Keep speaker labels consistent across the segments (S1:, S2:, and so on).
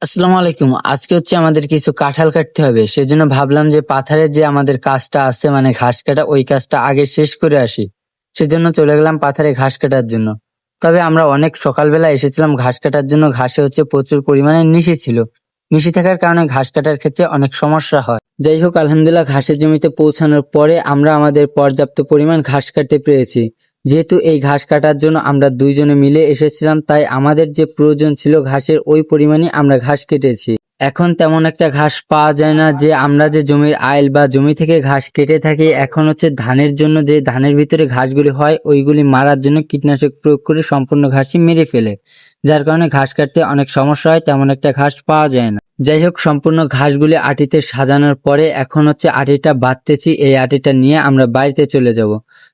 S1: আসসালামু আলাইকুম। আজকে হচ্ছে আমাদের কিছু কাঁঠাল কাটতে হবে। সেজন্য ভাবলাম যে পাথারের যে আমাদের কাজটা আছে মানে ঘাস কাটা ওই কাজটা আগে শেষ করে আসি। সেজন্য চলে গেলাম পাথারে ঘাস কাটার জন্য। তবে আমরা অনেক সকালবেলা এসেছিলাম ঘাস কাটার জন্য। ঘাসে হচ্ছে প্রচুর পরিমাণে নিশি ছিল। নিশি থাকার কারণে ঘাস কাটার ক্ষেত্রে অনেক সমস্যা হয়। যাই হোক আলহামদুলিল্লাহ ঘাসের জমিতে পৌঁছানোর পরে আমরা আমাদের পর্যাপ্ত পরিমাণ ঘাস কাটতে পেরেছি। যেহেতু এই ঘাস কাটার জন্য আমরা দুইজনে মিলে এসেছিলাম তাই আমাদের যে প্রয়োজন ছিল ঘাসের ওই পরিমাণই আমরা ঘাস কেটেছি। এখন তেমন একটা ঘাস পাওয়া যায় না, যে আমরা যে জমির আইল বা জমি থেকে ঘাস কেটে থাকি এখন হচ্ছে ধানের জন্য যে ধানের ভিতরে ঘাসগুলি হয় ওইগুলি মারার জন্য কীটনাশক প্রয়োগ করে সম্পূর্ণ ঘাসই মেরে ফেলে, যার কারণে ঘাস কাটতে অনেক সমস্যা হয়, তেমন একটা ঘাস পাওয়া যায় না। যাই হোক সম্পূর্ণ ঘাসগুলি আটিতে সাজানোর পরে এখন হচ্ছে আটিটা বাঁধতেছি। এই আটিটা নিয়ে আমরা বাড়িতে চলে যাব।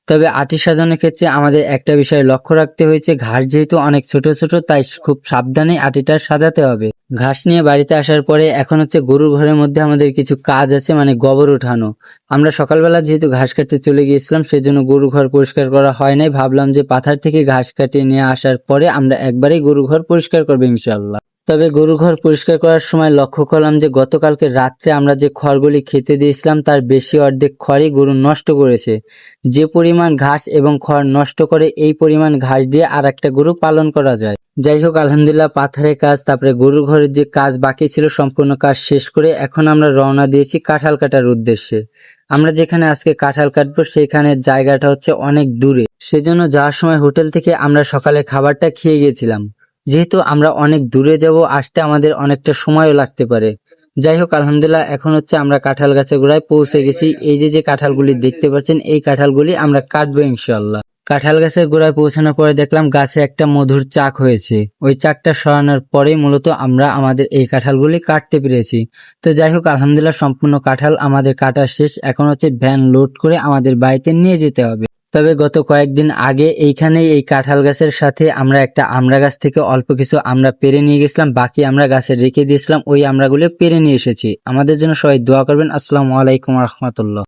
S1: তবে আটি সাজানোর ক্ষেত্রে আমাদের একটা বিষয় লক্ষ্য রাখতে হয়েছে, ঘাস যেহেতু অনেক ছোট ছোট তাই খুব সাবধানে আটিটা সাজাতে হবে। ঘাস নিয়ে বাড়িতে আসার পরে এখন হচ্ছে গরুর ঘরের মধ্যে আমাদের কিছু কাজ আছে, মানে গোবর উঠানো। আমরা সকালবেলা যেহেতু ঘাস কাটতে চলে গিয়েছিলাম সেজন্য গরু ঘর পরিষ্কার করা হয় নাই। ভাবলাম যে পাথার থেকে ঘাস কাটিয়ে নিয়ে আসার পরে আমরা একবারেই গরু ঘর পরিষ্কার করবো ইনশাল্লাহ। তবে গরু ঘর পরিষ্কার করার সময় লক্ষ্য করলাম যে গতকালকে রাত্রে আমরা যে খড়গুলি খেতে দিয়েছিলাম তার বেশি অর্ধেক খড়ই গরু নষ্ট করেছে। যে পরিমাণ ঘাস এবং খড় নষ্ট করে এই পরিমাণ ঘাস দিয়ে আর একটা গরু পালন করা যায়। যাই হোক আলহামদুলিল্লাহ পাথারের কাজ তারপরে গরুর ঘরের যে কাজ বাকি ছিল সম্পূর্ণ কাজ শেষ করে এখন আমরা রওনা দিয়েছি কাঁঠাল কাটার উদ্দেশ্যে। আমরা যেখানে আজকে কাঁঠাল কাটবো সেখানে জায়গাটা হচ্ছে অনেক দূরে, সেজন্য যাওয়ার সময় হোটেল থেকে আমরা সকালে খাবারটা খেয়ে গেছিলাম। যেহেতু আমরা অনেক দূরে যাব আসতে আমাদের অনেকটা সময়ও লাগতে পারে। যাই হোক আলহামদুলিল্লাহ এখন হচ্ছে আমরা কাঁঠাল গাছের গোড়ায় পৌঁছে গেছি। এই যে কাঁঠালগুলি দেখতে পাচ্ছেন এই কাঁঠালগুলি আমরা কাটবো ইনশাল্লাহ। কাঁঠাল গাছের গোড়ায় পৌঁছানোর পরে দেখলাম গাছে একটা মধুর চাক হয়েছে। ওই চাকটা সরানোর পরেই মূলত আমরা আমাদের এই কাঁঠালগুলি কাটতে পেরেছি। তো যাই হোক আলহামদুলিল্লাহ সম্পূর্ণ কাঁঠাল আমাদের কাটা শেষ। এখন হচ্ছে ভ্যান লোড করে আমাদের বাড়িতে নিয়ে যেতে হবে। তবে গত কয়েকদিন আগে এইখানেই এই কাঁঠাল গাছের সাথে আমরা একটা আমড়া গাছ থেকে অল্প কিছু আমরা পেরে নিয়ে গেছিলাম, বাকি আমরা গাছে রেখে দিয়েছিলাম, ওই আমড়াগুলো পেরে নিয়ে এসেছি। আমাদের জন্য সবাই দোয়া করবেন। আসসালামু আলাইকুম রহমতুল্লাহ।